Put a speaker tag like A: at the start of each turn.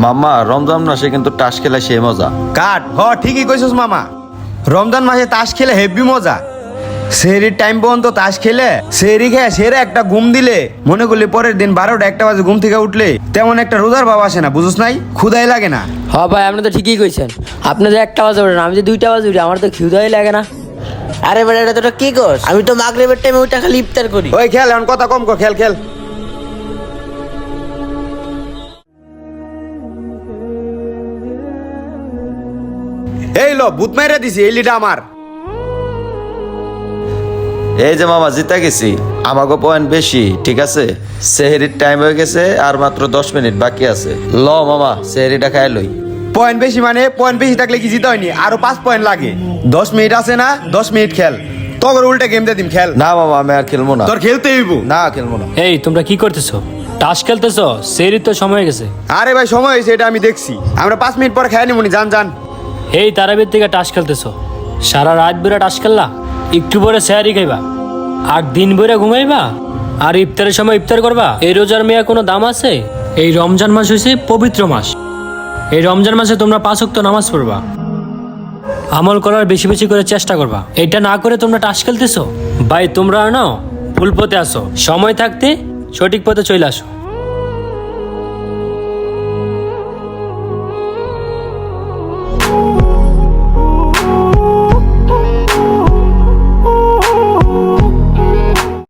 A: মামা রমজান মাসে কিন্তু টাস খেলা সে মজা।
B: কাট ঠিকই কইছস মামা, রমজান মাসে তাস খেলে হেভি মজা। সেহরির টাইম পর্যন্ত তাস খেলে সেহরি খেয়ে সেরে একটা ঘুম দিলে মনে করলি পরের দিন 12টা 1টা বাজে ঘুম থেকে উঠলে তেমন একটা রোজার ভাব আসে না, বুঝছ নাই? ক্ষুধাই লাগে না।
C: ভাই আপনি তো ঠিকই কইছেন। আপনি যে 1টা বাজে উঠেন, আমি যে 2টা বাজে উঠি, আমার তো ক্ষুধাই লাগে না।
D: আরে বেটা এটা তোরা কি করস? আমি তো মাগরিবের টাইমে ওইটা খালি ইফতার করি।
B: ওই খেল, এখন কথা কম কর, খেল খেল। এই লো ভূত মাইরা দিছি, এই লিটা আমার।
A: এই যে মামা জিতে গেছি, আমাকে পয়েন্ট বেশি, ঠিক আছে? সেহেরির টাইম হয়ে গেছে, আর মাত্র 10 মিনিট বাকি আছে। ল মামা সেহেরিটা খাই লই।
B: পয়েন্ট বেশি মানে পয়েন্ট বেশি থাকলে কি জিতে হয়নি? আরো 5 পয়েন্ট লাগে। 10 মিনিট আছে না, 10 মিনিট খেল। তোর উল্টা গেম দিয়ে দিম, খেল।
A: না মামা আমি আর খেলবো না।
B: তোর খেলতে হইব।
A: না খেলবো না।
E: এই তোমরা কি করতেছো? তাস খেলতেছো? সেরির তো সময় হয়ে গেছে।
B: আরে ভাই সময় হয়েছে, এটা আমি দেখছি। আমরা 5 মিনিট পরে খাই নিমুনি, যান যান।
E: এই তারাবির থেকে টাস খেলতেছো, সারা রাত বেড়ে টাস খেললা, একটু পরে স্যারি খাইবা, আর দিন বেড়ে ঘুমাইবা, আর ইফতারের সময় ইফতার করবা। এই রোজার মেয়া কোনো দাম আছে? এই রমজান মাস হয়েছে পবিত্র মাস। এই রমজান মাসে তোমরা 5 ওয়াক্ত নামাজ পড়বা, আমল করার বেশি বেশি করে চেষ্টা করবা। এটা না করে তোমরা টাস খেলতেছো। ভাই তোমরা না ভুল পথে আসো, সময় থাকতে সঠিক পথে চলে আসো।